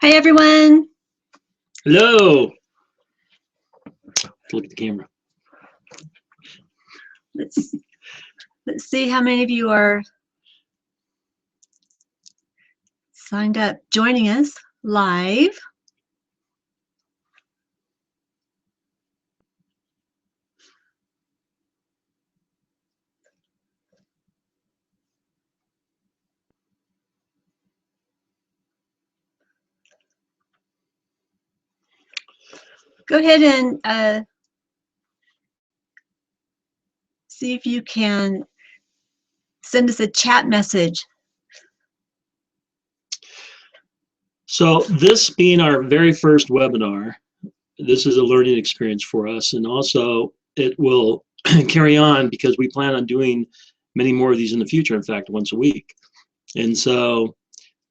Hi, everyone. Hello. Look at the camera. Let's see how many of you are signed up, joining us live. Go ahead and see if you can send us a chat message. So this being our very first webinar, this is a learning experience for us, and also it will carry on because we plan on doing many more of these in the future, in fact, once a week. And so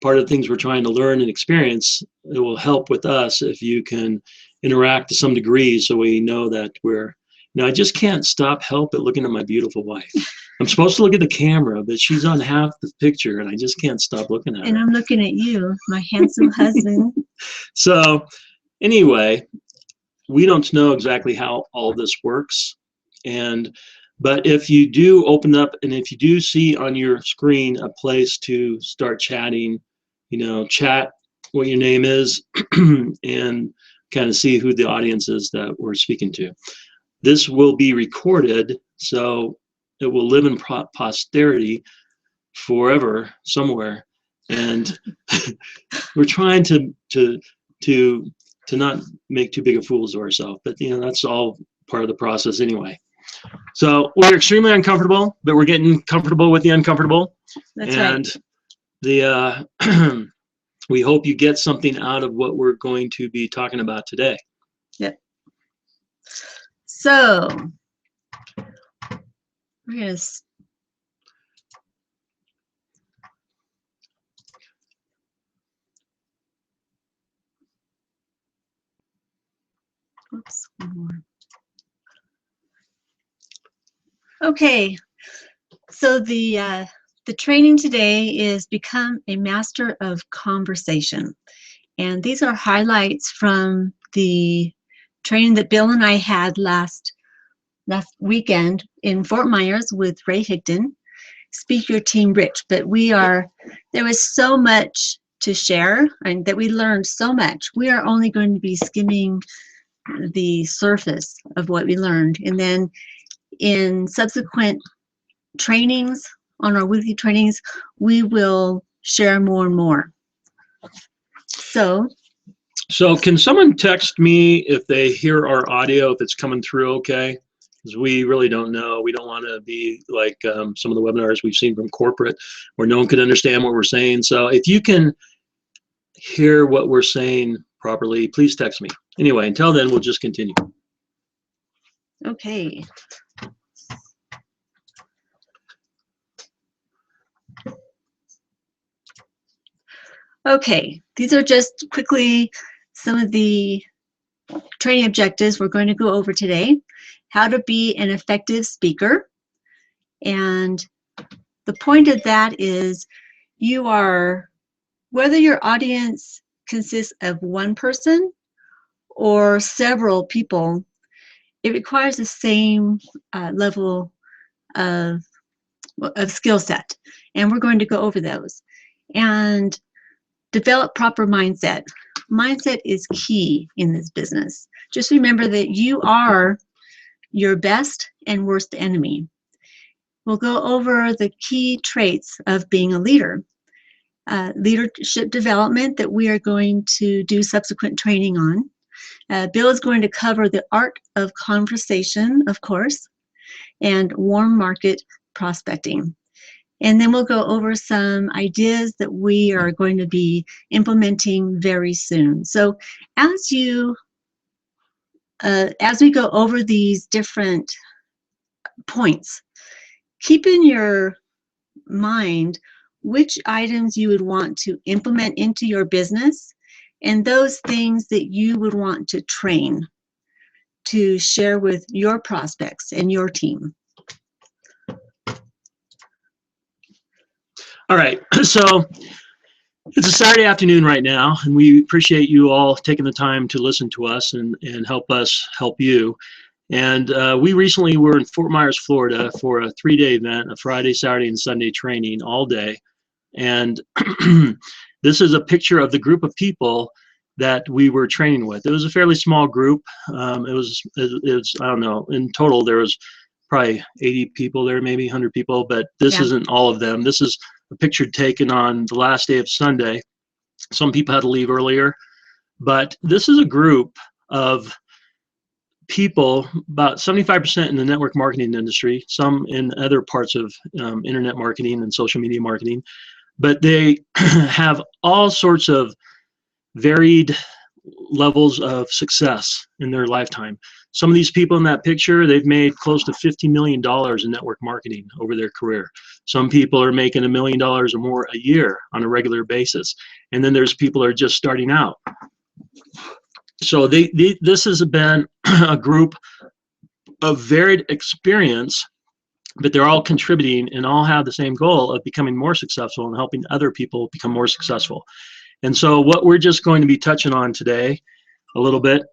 part of the things we're trying to learn and experience, it will help with us if you can interact to some degree so we know that we're, I just can't help but looking at my beautiful wife. I'm supposed to look at the camera, but she's on half the picture and I just can't stop looking at her. And I'm looking at you, my handsome husband. So anyway, we don't know exactly how all this works. But if you do open up and if you do see on your screen a place to start chatting, chat what your name is and kind of see who the audience is that we're speaking to. This will be recorded, so it will live in posterity forever somewhere. And we're trying to not make too big of fools of ourselves, but that's all part of the process anyway. So we're extremely uncomfortable, but we're getting comfortable with the uncomfortable. That's and right. We hope you get something out of what we're going to be talking about today. Yep. So we're going to oops, one more. Okay, so the training today is Become a Master of Conversation. And these are highlights from the training that Bill and I had last weekend in Fort Myers with Ray Higdon, Speak Your Team Rich. But there was so much to share and that we learned so much. We are only going to be skimming the surface of what we learned. And then in subsequent trainings, on our weekly trainings, we will share more and more. So can someone text me if they hear our audio, if it's coming through okay? Because we really don't know. We don't want to be like some of the webinars we've seen from corporate where no one can understand what we're saying. So if you can hear what we're saying properly, please text me. Anyway, until then, we'll just continue. okay. Okay, these are just quickly some of the training objectives we're going to go over today. How to be an effective speaker. And the point of that is whether your audience consists of one person or several people, it requires the same level of skill set. And we're going to go over those. And develop proper mindset. Mindset is key in this business. Just remember that you are your best and worst enemy. We'll go over the key traits of being a leader. Leadership development that we are going to do subsequent training on. Bill is going to cover the art of conversation, of course, and warm market prospecting. And then we'll go over some ideas that we are going to be implementing very soon. So as we go over these different points, keep in your mind which items you would want to implement into your business and those things that you would want to train to share with your prospects and your team. All right, so It's a Saturday afternoon right now, and we appreciate you all taking the time to listen to us and help us help you. And we recently were in Fort Myers, Florida for a 3-day event, a Friday, Saturday, and Sunday training all day. And this is a picture of the group of people that we were training with. It was a fairly small group. It was, I don't know, in total there was probably 80 people there, maybe 100 people, but this Yeah. isn't all of them. This is a picture taken on the last day of Sunday. Some people had to leave earlier, but this is a group of people, about 75% in the network marketing industry, some in other parts of internet marketing and social media marketing, but they have all sorts of varied levels of success in their lifetime. Some of these people in that picture, they've made close to $50 million in network marketing over their career. Some people are making $1 million or more a year on a regular basis. And then there's people that are just starting out. So this has been a group of varied experience, but they're all contributing and all have the same goal of becoming more successful and helping other people become more successful. And so what we're just going to be touching on today a little bit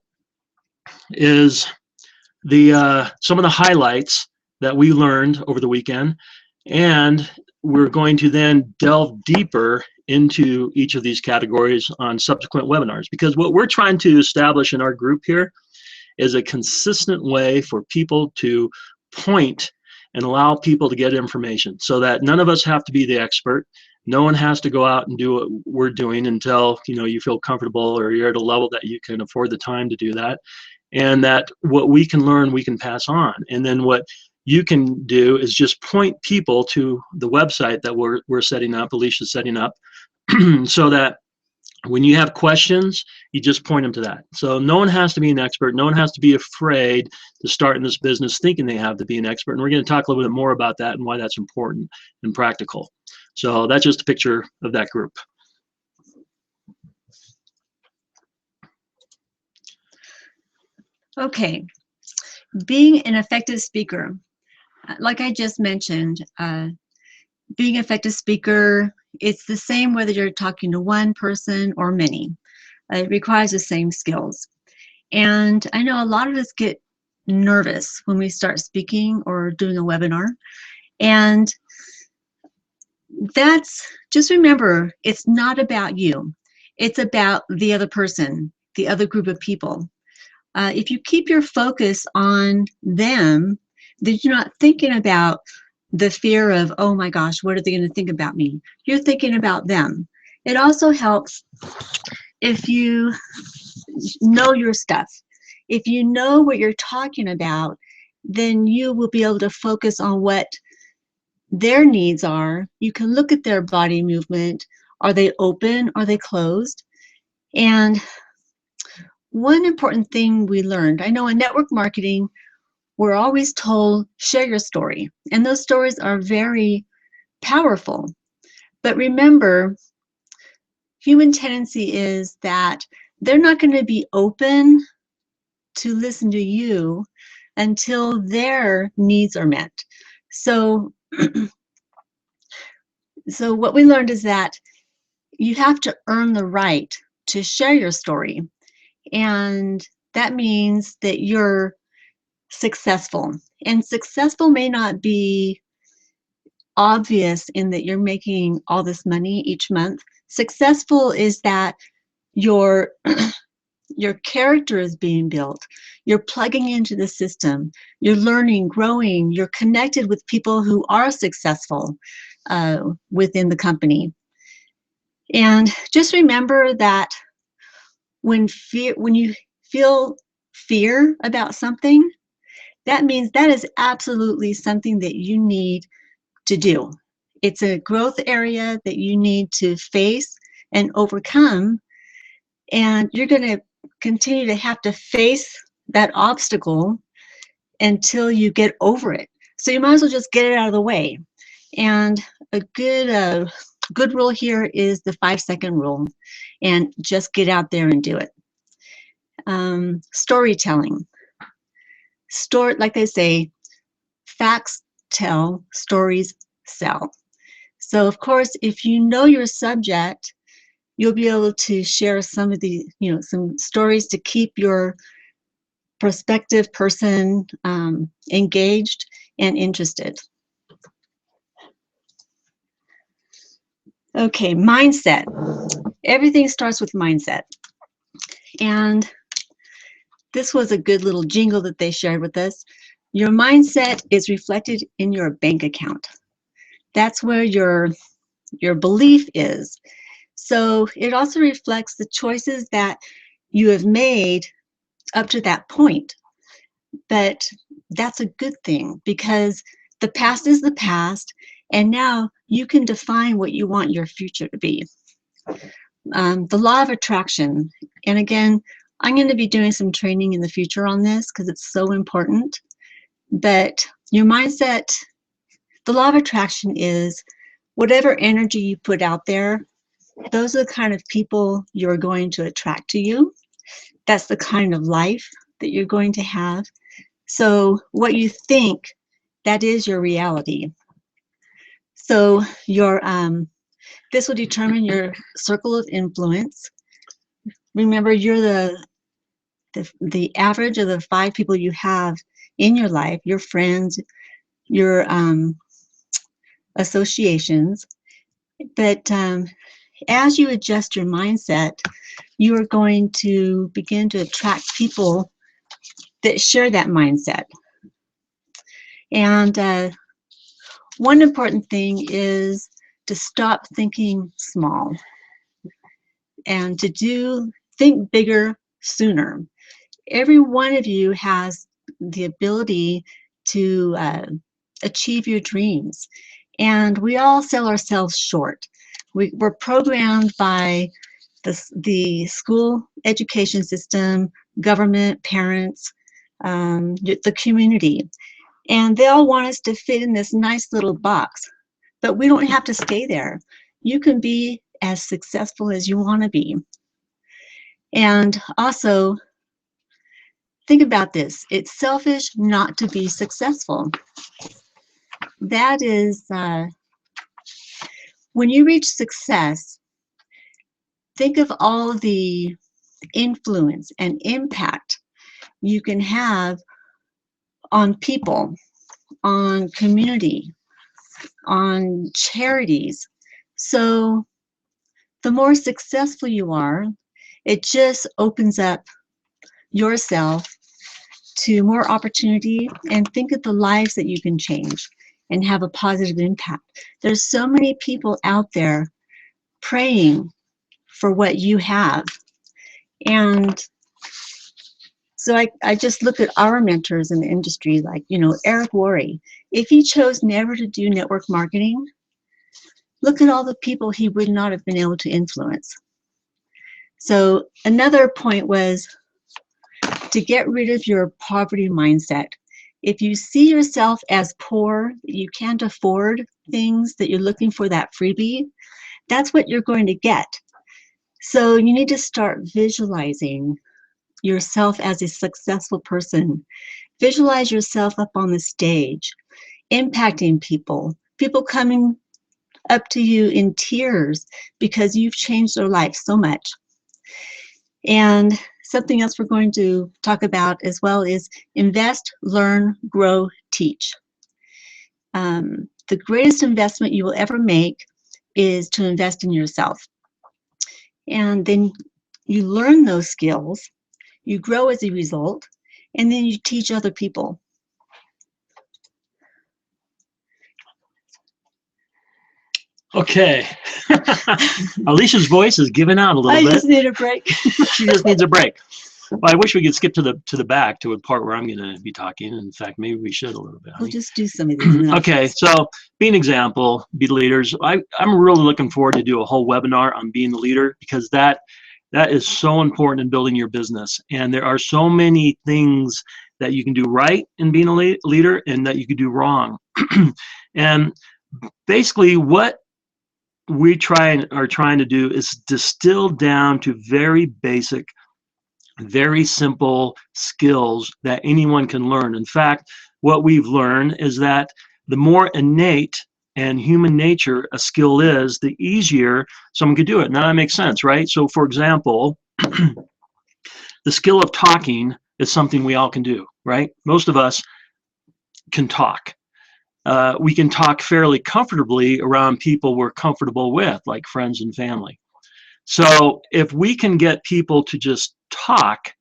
is the some of the highlights that we learned over the weekend, and we're going to then delve deeper into each of these categories on subsequent webinars, because what we're trying to establish in our group here is a consistent way for people to point and allow people to get information so that none of us have to be the expert. No one has to go out and do what we're doing until you feel comfortable or you're at a level that you can afford the time to do that. And that what we can learn, we can pass on. And then what you can do is just point people to the website that we're setting up, Alicia's setting up, so that when you have questions, you just point them to that. So no one has to be an expert. No one has to be afraid to start in this business thinking they have to be an expert. And we're going to talk a little bit more about that and why that's important and practical. So that's just a picture of that group. Okay, being an effective speaker. Like I just mentioned, being an effective speaker, it's the same whether you're talking to one person or many. It requires the same skills. And I know a lot of us get nervous when we start speaking or doing a webinar. And just remember, it's not about you. It's about the other person, the other group of people. If you keep your focus on them, then you're not thinking about the fear of, oh my gosh, what are they going to think about me? You're thinking about them. It also helps if you know your stuff. If you know what you're talking about, then you will be able to focus on what their needs are. You can look at their body movement. Are they open? Are they closed? And one important thing we learned, I know in network marketing, we're always told, share your story. And those stories are very powerful. But remember, human tendency is that they're not going to be open to listen to you until their needs are met. So, so what we learned is that you have to earn the right to share your story. And that means that you're successful. And successful may not be obvious in that you're making all this money each month. Successful is that your character is being built. You're plugging into the system. You're learning, growing. You're connected with people who are successful within the company. And just remember that when you feel fear about something, that means that is absolutely something that you need to do. It's a growth area that you need to face and overcome. And you're going to continue to have to face that obstacle until you get over it. So you might as well just get it out of the way. And a good rule here is the 5-second rule, and just get out there and do it. Storytelling. Like they say, facts tell, stories sell. So of course, if you know your subject, you'll be able to share some of the, some stories to keep your prospective person engaged and interested. Okay, mindset. Everything starts with mindset. And this was a good little jingle that they shared with us. Your mindset is reflected in your bank account. That's where your belief is. So it also reflects the choices that you have made up to that point. But that's a good thing, because the past is the past, and now you can define what you want your future to be. The law of attraction, and again, I'm going to be doing some training in the future on this because it's so important. But your mindset, the law of attraction is whatever energy you put out there, those are the kind of people you're going to attract to you. That's the kind of life that you're going to have. So what you think, that is your reality. So your this will determine your circle of influence. Remember, you're the average of the 5 people you have in your life, your friends, your associations. But as you adjust your mindset, you are going to begin to attract people that share that mindset. And one important thing is to stop thinking small and to think bigger sooner. Every one of you has the ability to achieve your dreams, and we all sell ourselves short. We're programmed by the school education system, government, parents, the community, and they all want us to fit in this nice little box. But we don't have to stay there. You can be as successful as you want to be. And also, think about this. It's selfish not to be successful. That is, when you reach success, think of all the influence and impact you can have on people, on community, on charities. So the more successful you are, it just opens up yourself to more opportunity, and think of the lives that you can change and have a positive impact. There's so many people out there praying for what you have. And so I just look at our mentors in the industry, like, Eric Worre. If he chose never to do network marketing, look at all the people he would not have been able to influence. So another point was to get rid of your poverty mindset. If you see yourself as poor, you can't afford things, that you're looking for that freebie, that's what you're going to get. So you need to start visualizing yourself as a successful person. Visualize yourself up on the stage, impacting people coming up to you in tears because you've changed their life so much. And something else we're going to talk about as well is invest, learn, grow, teach. The greatest investment you will ever make is to invest in yourself. And then you learn those skills, you grow as a result, and then you teach other people. Okay. Alicia's voice is giving out a little bit. I just need a break. She just needs a break. Well, I wish we could skip to the back to a part where I'm going to be talking. In fact, maybe we should a little bit. We'll just do some of these. Okay, so being an example, be the leaders. I'm really looking forward to do a whole webinar on being the leader, because that is so important in building your business. And there are so many things that you can do right in being a leader and that you could do wrong. And basically what we are trying to do is distill down to very basic, very simple skills that anyone can learn. In fact, what we've learned is that the more innate and human nature a skill is, the easier someone could do it. Now that makes sense, right? So for example, the skill of talking is something we all can do, right? Most of us can talk. We can talk fairly comfortably around people we're comfortable with, like friends and family. So if we can get people to just talk,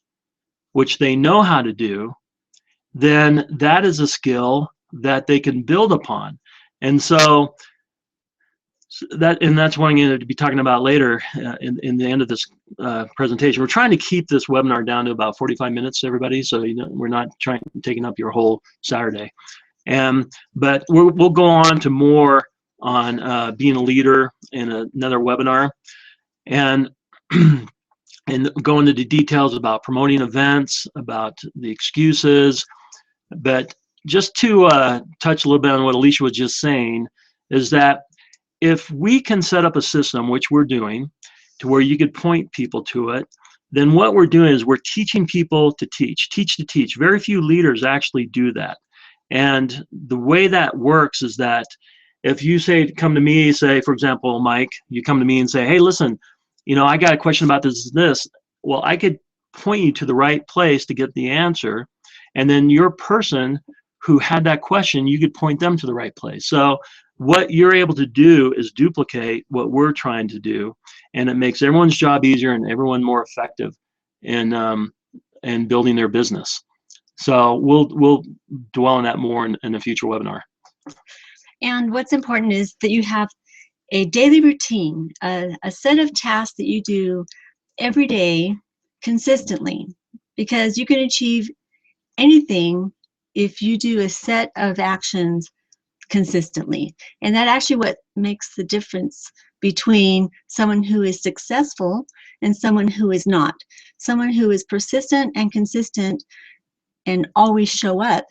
which they know how to do, then that is a skill that they can build upon. And so that's what I'm going to be talking about later in the end of this presentation. We're trying to keep this webinar down to about 45 minutes, everybody, so we're not taking up your whole Saturday. But we'll go on to more on being a leader in another webinar, and and go into the details about promoting events, about the excuses. But just to touch a little bit on what Alicia was just saying, is that if we can set up a system, which we're doing, to where you could point people to it, then what we're doing is we're teaching people to teach to teach. Very few leaders actually do that. And the way that works is that if you come to me, say, for example, Mike, you come to me and say, hey, listen, I got a question about this. Well, I could point you to the right place to get the answer. And then your person who had that question, you could point them to the right place. So what you're able to do is duplicate what we're trying to do, and it makes everyone's job easier and everyone more effective in building their business. So we'll dwell on that more in a future webinar. And what's important is that you have a daily routine, a set of tasks that you do every day consistently, because you can achieve anything if you do a set of actions consistently. And that actually what makes the difference between someone who is successful and someone who is not. Someone who is persistent and consistent and always show up,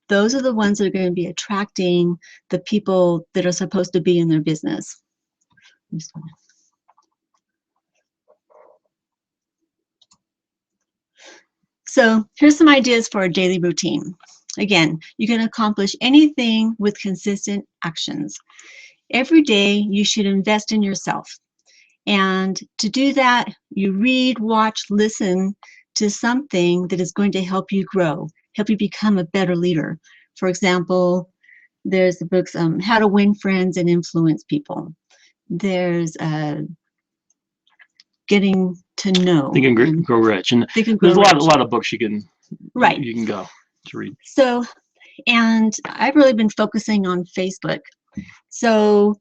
those are the ones that are going to be attracting the people that are supposed to be in their business. So here's some ideas for a daily routine. Again, you can accomplish anything with consistent actions. Every day you should invest in yourself. And to do that, you read, watch, listen to something that is going to help you grow, help you become a better leader. For example, there's the books, How to Win Friends and Influence People. There's Getting to Know. Think and Grow Rich. And there's a lot of books you can go to read. So, and I've really been focusing on Facebook. So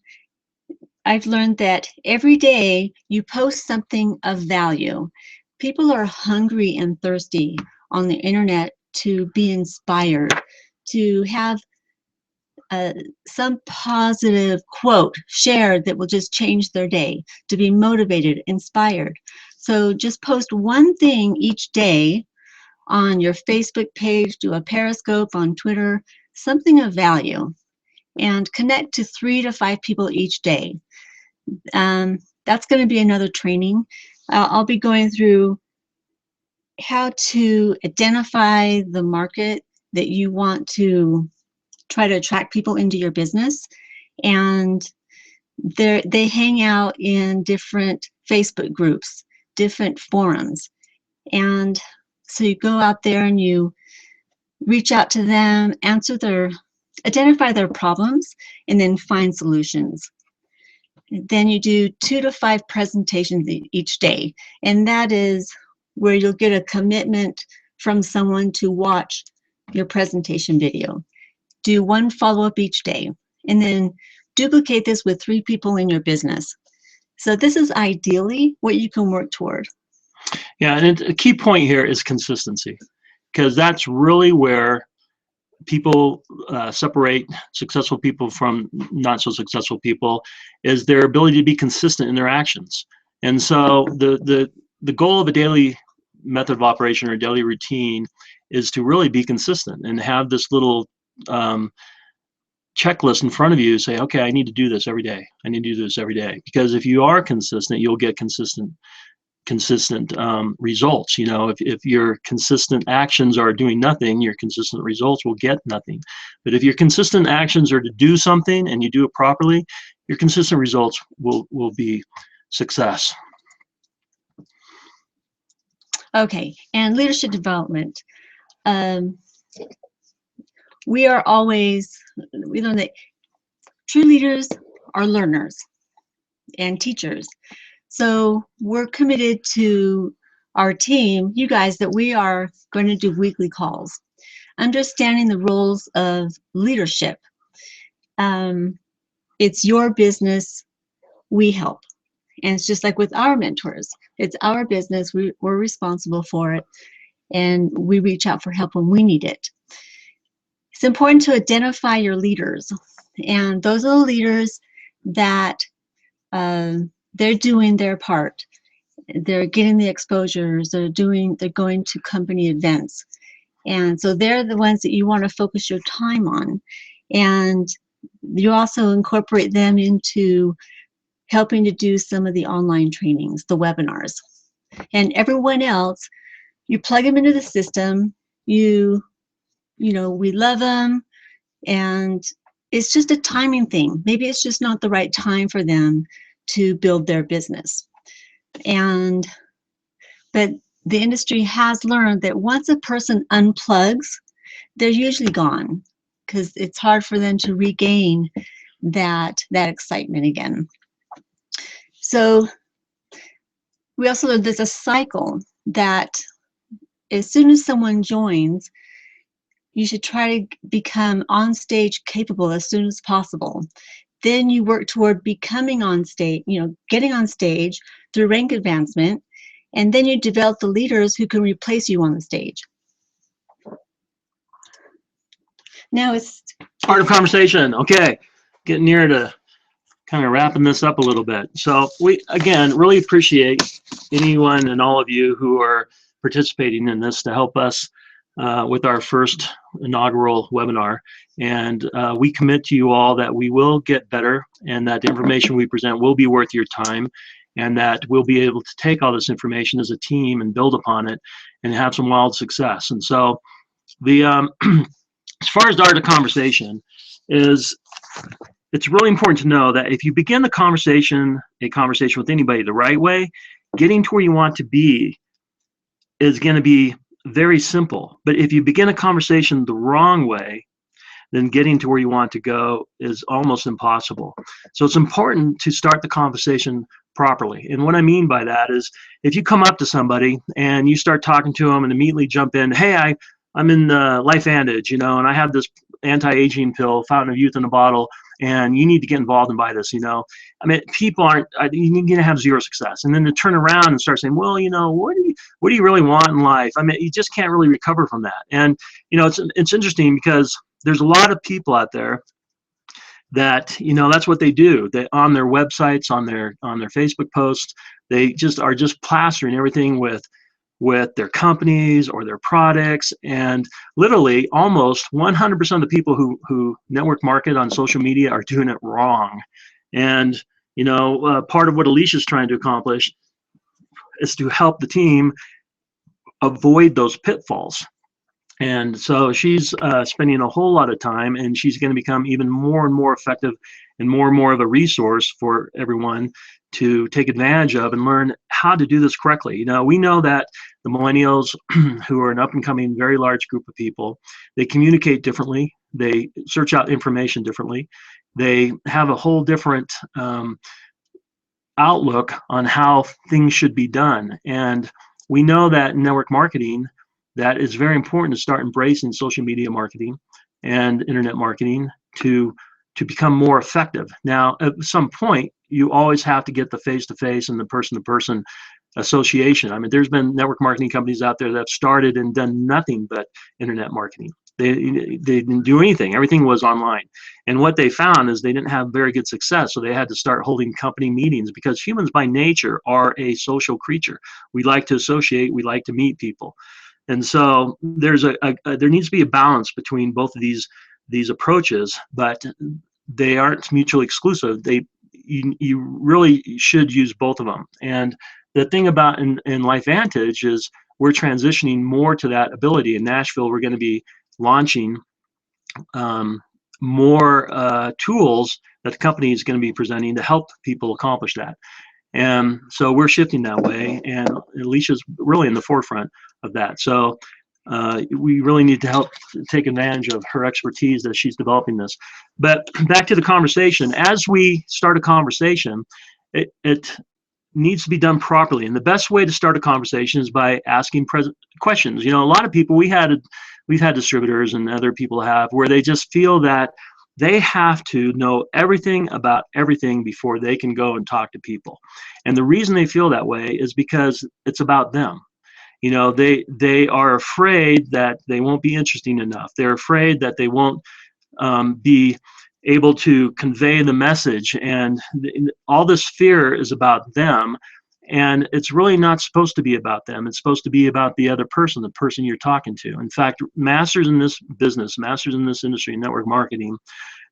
I've learned that every day you post something of value. People are hungry and thirsty on the internet to be inspired, to have some positive quote shared that will just change their day, to be motivated, inspired. So just post one thing each day on your Facebook page, do a Periscope on Twitter, something of value, and connect to 3 to 5 people each day. That's going to be another training. I'll be going through how to identify the market that you want to try to attract people into your business. And they hang out in different Facebook groups, different forums. And so you go out there and you reach out to them, identify their problems, and then find solutions. Then you do 2 to 5 presentations each day. And that is where you'll get a commitment from someone to watch your presentation video. Do 1 follow-up each day, and then duplicate this with 3 people in your business. So this is ideally what you can work toward. Yeah, and a key point here is consistency, because that's really where people separate successful people from not so successful people, is their ability to be consistent in their actions. And so the goal of a daily method of operation or daily routine is to really be consistent and have this little checklist in front of you. Say, okay, I need to do this every day. I need to do this every day. Because if you are consistent, you'll get consistent consistent results. You know, if your consistent actions are doing nothing, your consistent results will get nothing. But if your consistent actions are to do something and you do it properly, your consistent results will be success. Okay, and leadership development. We are always, we know that true leaders are learners and teachers. So we're committed to our team, you guys, that we are going to do weekly calls, understanding the roles of leadership. It's your business, we help. And it's just like with our mentors. It's our business, we're responsible for it, and we reach out for help when we need it. It's important to identify your leaders, and those are the leaders that they're doing their part. They're getting the exposures, they're going to company events. And so they're the ones that you want to focus your time on. And you also incorporate them into helping to do some of the online trainings, the webinars. And everyone else, you plug them into the system, you know, we love them, and it's just a timing thing. Maybe it's just not the right time for them to build their business. But the industry has learned that once a person unplugs, they're usually gone, because it's hard for them to regain that excitement again. So we also learned there's a cycle that as soon as someone joins, you should try to become on stage capable as soon as possible. Then you work toward becoming on stage, you know, getting on stage through rank advancement, and then you develop the leaders who can replace you on the stage. Now it's Art of conversation. Okay, getting near to kind of wrapping this up a little bit. So we, again, really appreciate anyone and all of you who are participating in this to help us with our first inaugural webinar. And we commit to you all that we will get better, and that the information we present will be worth your time, and that we'll be able to take all this information as a team and build upon it and have some wild success. And so the as far as the art of conversation is, it's really important to know that if you begin a conversation with anybody the right way, getting to where you want to be is going to be very simple. But if you begin a conversation the wrong way, then getting to where you want to go is almost impossible. So it's important to start the conversation properly. And what I mean by that is, if you come up to somebody and you start talking to them and immediately jump in, hey, I'm in LifeVantage, you know, and I have this anti-aging pill, Fountain of Youth in a bottle, and you need to get involved and buy this, you know. I mean, people aren't, you're going to have zero success. And then to turn around and start saying, well, you know, what do you really want in life? I mean, you just can't really recover from that. And, you know, it's interesting because there's a lot of people out there that, you know, that's what they do. They, on their websites, on their Facebook posts, they just are just plastering everything with their companies or their products. And literally almost 100% of the people who network market on social media are doing it wrong. And, you know, part of what Alicia's trying to accomplish is to help the team avoid those pitfalls. And so she's spending a whole lot of time, and she's going to become even more and more effective and more of a resource for everyone to take advantage of and learn how to do this correctly. You know, we know that the millennials, who are an up-and-coming, very large group of people, they communicate differently. They search out information differently. They have a whole different outlook on how things should be done. And we know that in network marketing, that it's very important to start embracing social media marketing and internet marketing to become more effective. Now, at some point, you always have to get the face-to-face and the person-to-person association. I mean, there's been network marketing companies out there that have started and done nothing but internet marketing. They didn't do anything. Everything was online. And what they found is they didn't have very good success, so they had to start holding company meetings, because humans by nature are a social creature. We like to associate. We like to meet people. And so there needs to be a balance between both of these approaches, but they aren't mutually exclusive. You really should use both of them. And the thing about in LifeVantage is we're transitioning more to that ability. In Nashville, we're going to be launching more tools that the company is going to be presenting to help people accomplish that. And so we're shifting that way, and Alicia's really in the forefront of that. So we really need to help take advantage of her expertise as she's developing this. But back to the conversation. As we start a conversation, it needs to be done properly. And the best way to start a conversation is by asking questions. You know, a lot of people, we've had distributors and other people have, where they just feel that they have to know everything about everything before they can go and talk to people. And the reason they feel that way is because it's about them. You know, they are afraid that they won't be interesting enough. They're afraid that they won't be able to convey the message, and all this fear is about them, and it's really not supposed to be about them. It's supposed to be about the other person, the person you're talking to. In fact, masters in this business, masters in this industry, network marketing,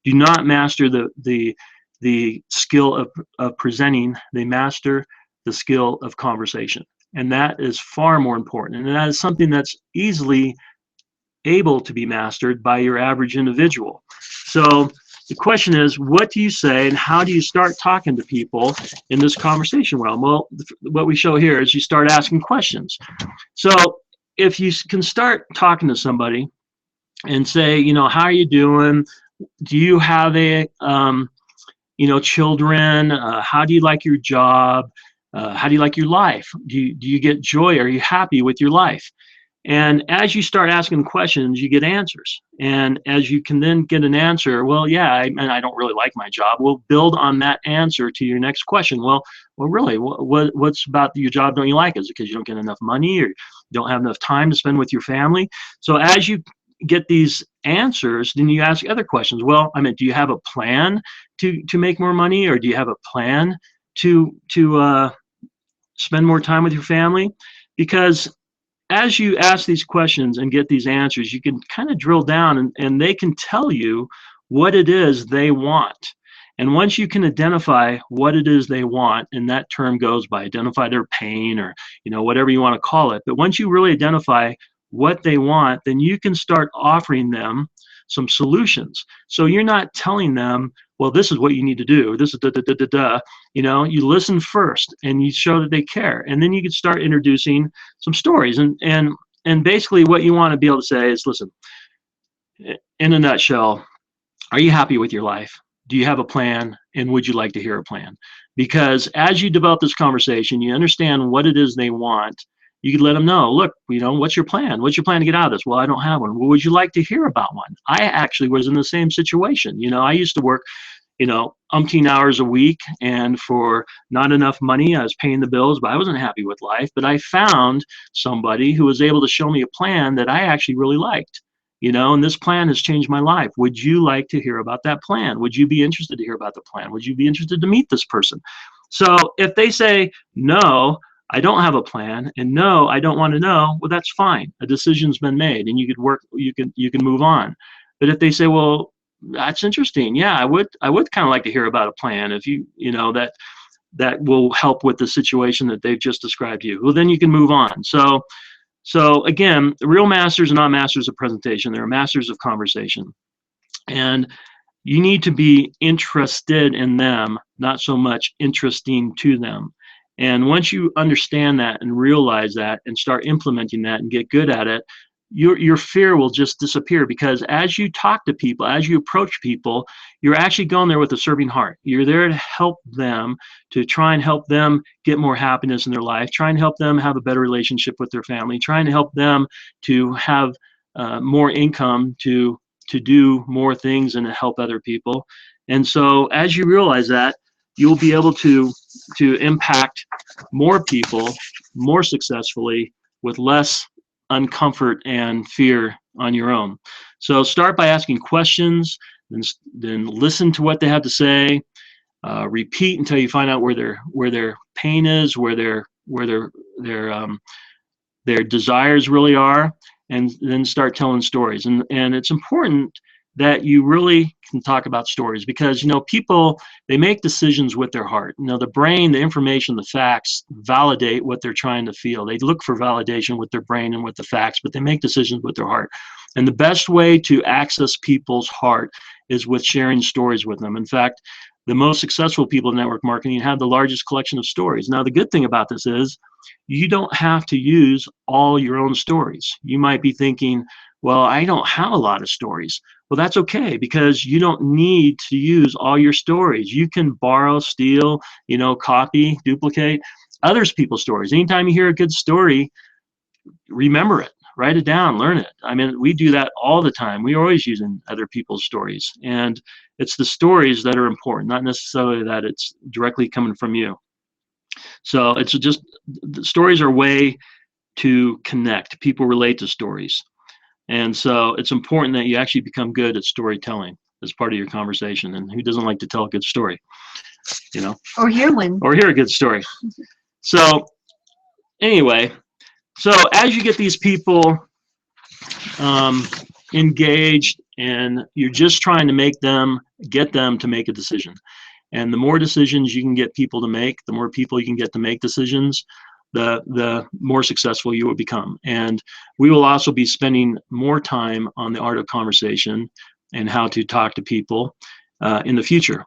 do not master the skill of presenting. They master the skill of conversation, and that is far more important, and that is something that's easily able to be mastered by your average individual. So the question is, what do you say and how do you start talking to people in this conversation realm? Well, what we show here is you start asking questions. So if you can start talking to somebody and say, you know, how are you doing? Do you have children? How do you like your job? How do you like your life? Do you get joy? Are you happy with your life? And as you start asking questions, you get answers. And as you can then get an answer, well, yeah, I don't really like my job. We'll build on that answer to your next question. Well, really, what's about your job don't you like? Is it because you don't get enough money, or you don't have enough time to spend with your family? So as you get these answers, then you ask other questions. Well, I mean, do you have a plan to make more money, or do you have a plan to spend more time with your family? Because as you ask these questions and get these answers, you can kind of drill down, and they can tell you what it is they want. And once you can identify what it is they want, and that term goes by identify their pain, or whatever you want to call it. But once you really identify what they want, then you can start offering them some solutions. So you're not telling them, well, this is what you need to do. This is da-da-da-da-da. You listen first, and you show that they care. And then you can start introducing some stories. And basically what you want to be able to say is, listen, in a nutshell, are you happy with your life? Do you have a plan? And would you like to hear a plan? Because as you develop this conversation, you understand what it is they want. You could let them know, look, what's your plan? What's your plan to get out of this? Well, I don't have one. Well, would you like to hear about one? I actually was in the same situation. I used to work, umpteen hours a week, and for not enough money, I was paying the bills, but I wasn't happy with life. But I found somebody who was able to show me a plan that I actually really liked, and this plan has changed my life. Would you like to hear about that plan? Would you be interested to hear about the plan? Would you be interested to meet this person? So if they say, no, I don't have a plan, and no, I don't want to know, well, that's fine. A decision's been made, and you can move on. But if they say, well, that's interesting, yeah, I would kind of like to hear about a plan, if that will help with the situation that they've just described to you, well, then you can move on. So again, real masters are not masters of presentation. They're masters of conversation. And you need to be interested in them, not so much interesting to them. And once you understand that and realize that and start implementing that and get good at it, your fear will just disappear, because as you talk to people, as you approach people, you're actually going there with a serving heart. You're there to help them, to try and help them get more happiness in their life, try and help them have a better relationship with their family, trying to help them to have more income to do more things and to help other people. And so as you realize that, you'll be able to impact more people more successfully with less uncomfort and fear on your own. So start by asking questions, then listen to what they have to say, repeat until you find out where their pain is, where their desires really are, and then start telling stories. And it's important that you really can talk about stories, because people, they make decisions with their heart. The brain, the information, the facts validate what they're trying to feel. They look for validation with their brain and with the facts, but they make decisions with their heart. And the best way to access people's heart is with sharing stories with them. In fact, the most successful people in network marketing have the largest collection of stories. Now, the good thing about this is you don't have to use all your own stories. You might be thinking, well, I don't have a lot of stories. Well, that's okay, because you don't need to use all your stories. You can borrow, steal, copy, duplicate others people's stories. Anytime you hear a good story, remember it, write it down, learn it. I mean, we do that all the time. We're always using other people's stories. And it's the stories that are important, not necessarily that it's directly coming from you. So it's just, the stories are a way to connect. People relate to stories. And so it's important that you actually become good at storytelling as part of your conversation. And who doesn't like to tell a good story, Or hear one. Or hear a good story. So anyway, so as you get these people engaged, and you're just trying to get them to make a decision. And the more decisions you can get people to make, the more people you can get to make decisions, the more successful you will become. And we will also be spending more time on the art of conversation and how to talk to people in the future,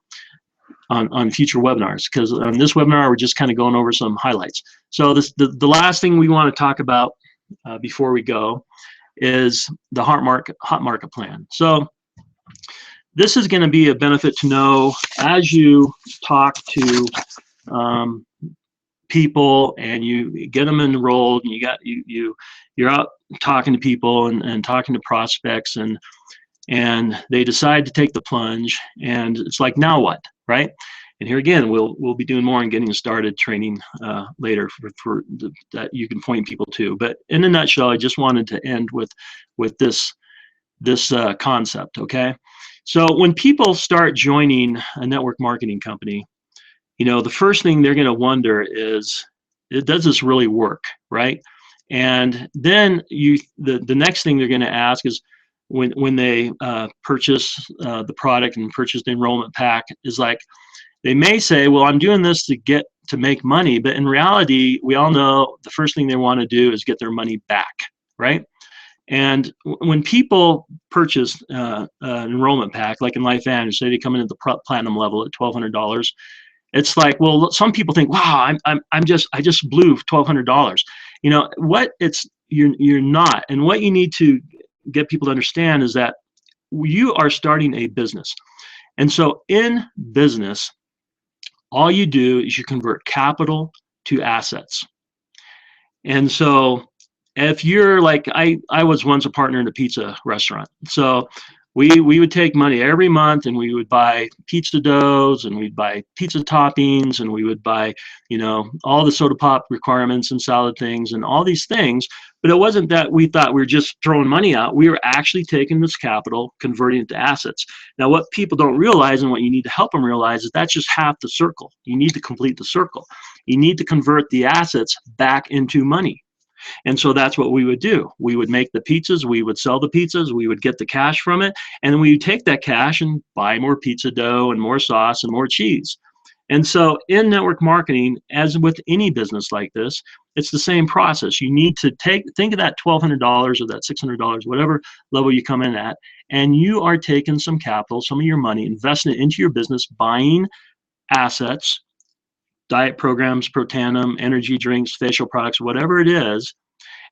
on future webinars, because on this webinar we're just kind of going over some highlights. So the last thing we want to talk about before we go is the hot market plan. So this is going to be a benefit to know as you talk to people and you get them enrolled, and you're out talking to people and talking to prospects, and they decide to take the plunge, and it's like, now what, right? And here again, we'll be doing more on getting started training later for that you can point people to. But in a nutshell, I just wanted to end with this concept. Okay, so when people start joining a network marketing company, the first thing they're going to wonder is, does this really work, right? And then the next thing they're going to ask is, when they purchase the product and purchase the enrollment pack, is like, they may say, well, I'm doing this to make money, but in reality, we all know the first thing they want to do is get their money back, right? And when people purchase an enrollment pack, like in LifeVantage, say they come in at the platinum level at $1,200, it's like, well, some people think, wow, I just blew $1,200. You're not. And what you need to get people to understand is that you are starting a business. And so in business, all you do is you convert capital to assets. And so if you're like, I was once a partner in a pizza restaurant. So we would take money every month, and we would buy pizza doughs, and we'd buy pizza toppings, and we would buy, all the soda pop requirements and salad things and all these things. But it wasn't that we thought we were just throwing money out. We were actually taking this capital, converting it to assets. Now, what people don't realize, and what you need to help them realize, is that's just half the circle. You need to complete the circle. You need to convert the assets back into money. And so that's what we would do. We would make the pizzas, we would sell the pizzas, we would get the cash from it, and then we would take that cash and buy more pizza dough and more sauce and more cheese. And so in network marketing, as with any business like this, it's the same process. You need to think of that $1,200 or that $600, whatever level you come in at, and you are taking some capital, some of your money, investing it into your business, buying assets, diet programs, Protandim, energy drinks, facial products, whatever it is.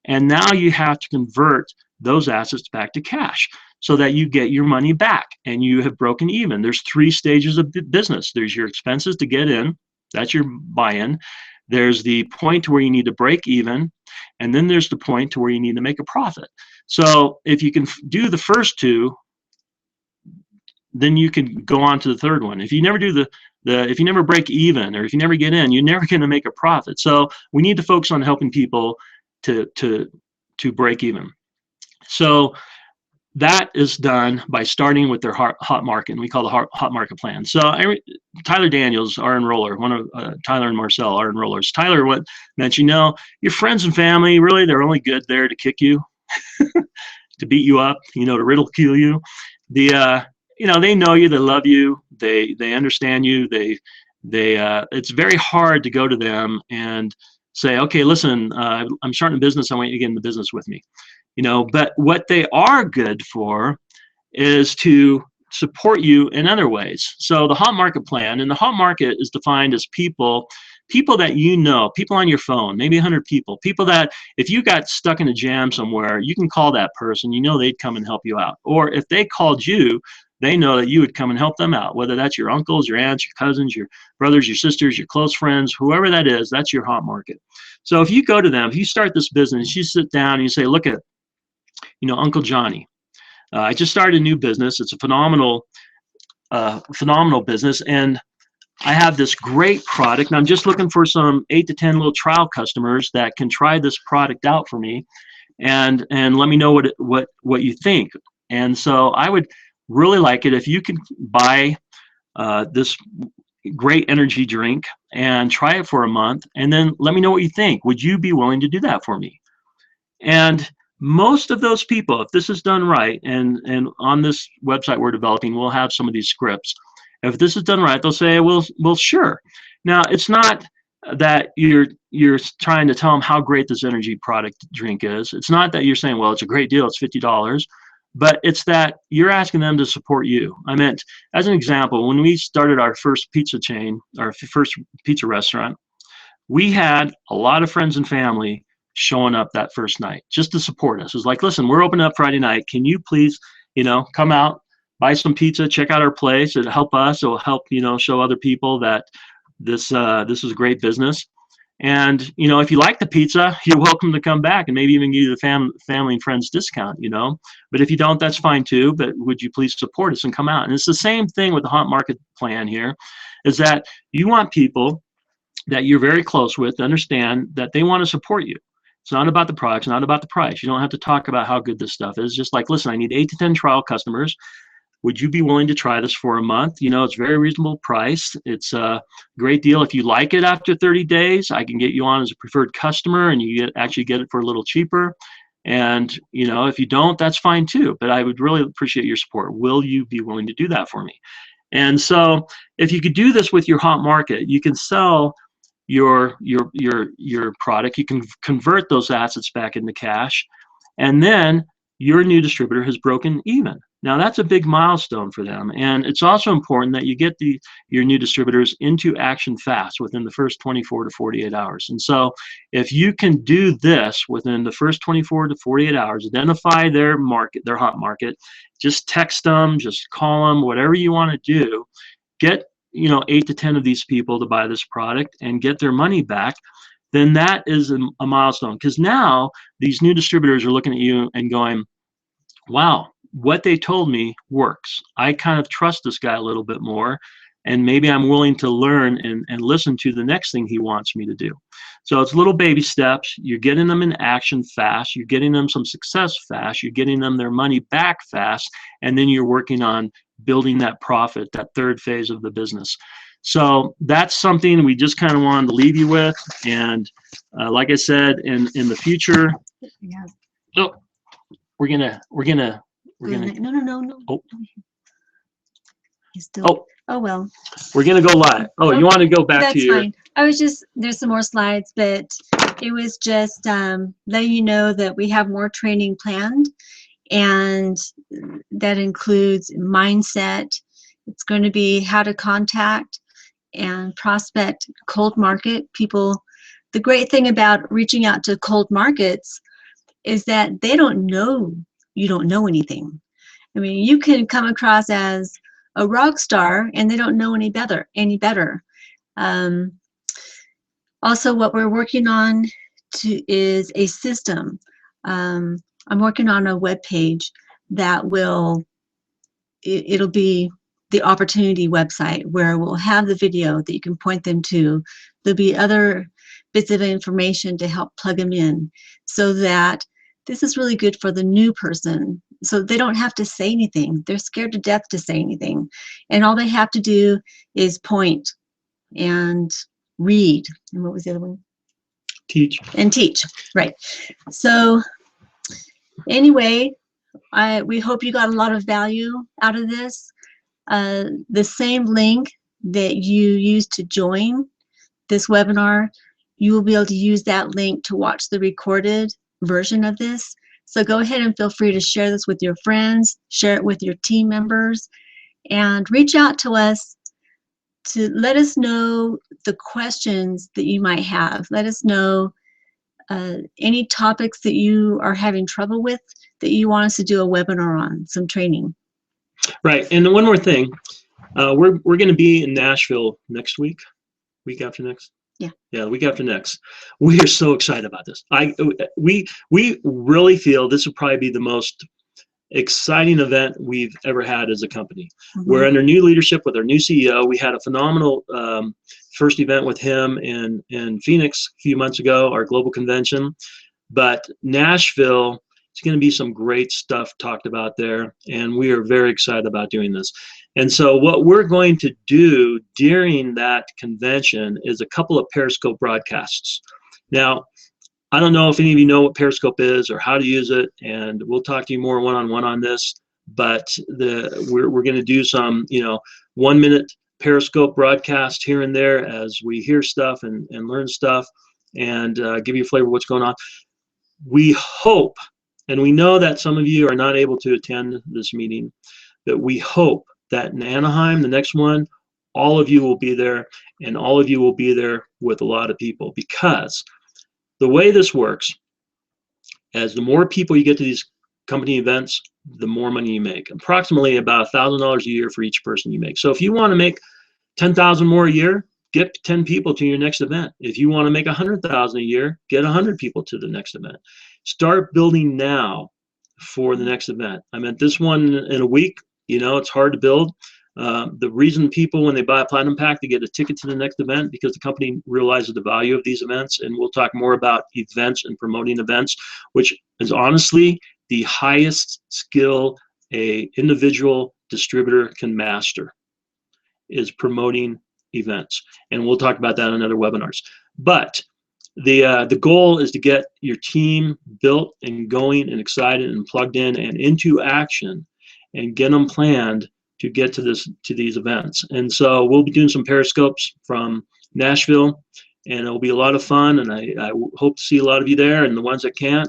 And now you have to convert those assets back to cash so that you get your money back and you have broken even. There's 3 stages of business. There's your expenses to get in. That's your buy-in. There's the point to where you need to break even. And then there's the point to where you need to make a profit. So if you can do the first 2, then you can go on to the third one. If you never do if you never break even, or if you never get in, you're never going to make a profit. So we need to focus on helping people to break even. So that is done by starting with their hot market, and we call the hot market plan. So Tyler Daniels, our enroller, one of Tyler and Marcel, our enrollers. Tyler mentioned, your friends and family, really, they're only good there to kick you, to beat you up, to ridicule you. you know, they know you, they love you, they understand you, it's very hard to go to them and say, okay, listen, I'm starting a business, I want you to get in the business with me. You know, but what they are good for is to support you in other ways. So the hot market plan, and the hot market is defined as people that you know, people on your phone, maybe 100 people that if you got stuck in a jam somewhere, you can call that person, you know they'd come and help you out. Or if they called you, they know that you would come and help them out, whether that's your uncles, your aunts, your cousins, your brothers, your sisters, your close friends, whoever that is, that's your hot market. So if you go to them, if you start this business, you sit down and you say, look at, you know, Uncle Johnny, I just started a new business. It's a phenomenal business, and I have this great product, and I'm just looking for some 8 to 10 little trial customers that can try this product out for me, and let me know what you think. And so I would really like it if you could buy this great energy drink and try it for a month, and then let me know what you think. Would you be willing to do that for me? And most of those people, if this is done right, and on this website we're developing, we'll have some of these scripts. If this is done right, they'll say, well, sure. Now, it's not that you're trying to tell them how great this energy product drink is. It's not that you're saying, well, it's a great deal, it's $50, but it's that you're asking them to support you. I meant, as an example, when we started our first pizza chain, our first pizza restaurant, we had a lot of friends and family showing up that first night just to support us. It was like, listen, we're opening up Friday night. Can you please, you know, come out, buy some pizza, check out our place. It'll help us. It'll help, you know, show other people that this is a great business. And, you know, if you like the pizza, you're welcome to come back and maybe even give you the family and friends discount, you know. But if you don't, that's fine too. But would you please support us and come out? And it's the same thing with the hot market plan here, is that you want people that you're very close with to understand that they want to support you. It's not about the product, it's not about the price. You don't have to talk about how good this stuff is. Just like, listen, I need 8 to 10 trial customers. Would you be willing to try this for a month? You know, it's very reasonable price. It's a great deal. If you like it after 30 days, I can get you on as a preferred customer, and you actually get it for a little cheaper. And, you know, if you don't, that's fine too. But I would really appreciate your support. Will you be willing to do that for me? And so if you could do this with your hot market, you can sell your product, you can convert those assets back into cash, and then your new distributor has broken even. Now that's a big milestone for them, and it's also important that you get your new distributors into action fast within the first 24 to 48 hours. And so if you can do this within the first 24 to 48 hours, identify their market, their hot market, just text them, just call them, whatever you want to do, get 8 to 10 of these people to buy this product and get their money back, then that is a milestone. Because now these new distributors are looking at you and going, wow, what they told me works. I kind of trust this guy a little bit more, and maybe I'm willing to learn and listen to the next thing he wants me to do. So it's little baby steps. You're getting them in action fast. You're getting them some success fast. You're getting them their money back fast. And then you're working on building that profit, that third phase of the business. So that's something we just kind of wanted to leave you with. And like I said, in the future, Yeah. oh, we're gonna. No. Oh. He's still. Oh well. We're gonna go live. Oh, Okay. You want to go back That's to your? fine. I was just, there's some more slides, but it was just letting you know that we have more training planned, and that includes mindset. It's going to be how to contact and prospect cold market people. The great thing about reaching out to cold markets is that they don't know you don't know anything. I mean, you can come across as a rock star and they don't know any better. Also, what we're working on is a system. I'm working on a web page that it'll be the opportunity website where we'll have the video that you can point them to. There'll be other bits of information to help plug them in, so that this is really good for the new person. So they don't have to say anything. They're scared to death to say anything. And all they have to do is point and read. And what was the other one? Teach. And teach, right. So anyway, We hope you got a lot of value out of this. The same link that you used to join this webinar, you will be able to use that link to watch the recorded version of this. So go ahead and feel free to share this with your friends, share it with your team members, and reach out to us to let us know the questions that you might have. Let us know any topics that you are having trouble with that you want us to do a webinar on, some training. Right. And one more thing, we're going to be in Nashville next week after next. Yeah, the week after next. We are so excited about this. We really feel this will probably be the most exciting event we've ever had as a company. Mm-hmm. We're under new leadership with our new CEO. We had a phenomenal first event with him in Phoenix a few months ago, our global convention. But Nashville, it's going to be some great stuff talked about there, and we are very excited about doing this. And so what we're going to do during that convention is a couple of Periscope broadcasts. Now, I don't know if any of you know what Periscope is or how to use it, and we'll talk to you more one-on-one on this, but we're going to do some 1-minute Periscope broadcast here and there as we hear stuff and learn stuff and give you a flavor of what's going on. We hope, and we know that some of you are not able to attend this meeting, but we hope that in Anaheim, the next one, all of you will be there, and all of you will be there with a lot of people, because the way this works, as the more people you get to these company events, the more money you make. Approximately about $1,000 a year for each person you make. So if you want to make $10,000 more a year, get 10 people to your next event. If you want to make $100,000 a year, get 100 people to the next event. Start building now for the next event. I meant this one in a week. It's hard to build. The reason people, when they buy a Platinum Pack, they get a ticket to the next event because the company realizes the value of these events. And we'll talk more about events and promoting events, which is honestly the highest skill a individual distributor can master, is promoting events. And we'll talk about that in other webinars. But the goal is to get your team built and going and excited and plugged in and into action, and get them planned to get to these events. And so we'll be doing some Periscopes from Nashville, and it'll be a lot of fun, and I hope to see a lot of you there, and the ones that can't,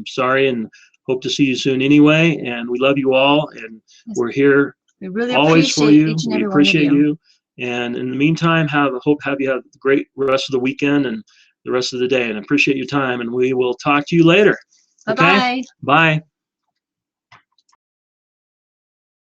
sorry, and hope to see you soon anyway. And we love you all, and we're here we really always for you. Each and every We appreciate one of you. And in the meantime, hope you have a great rest of the weekend and the rest of the day, and I appreciate your time, and we will talk to you later. Bye-bye. Okay? Bye.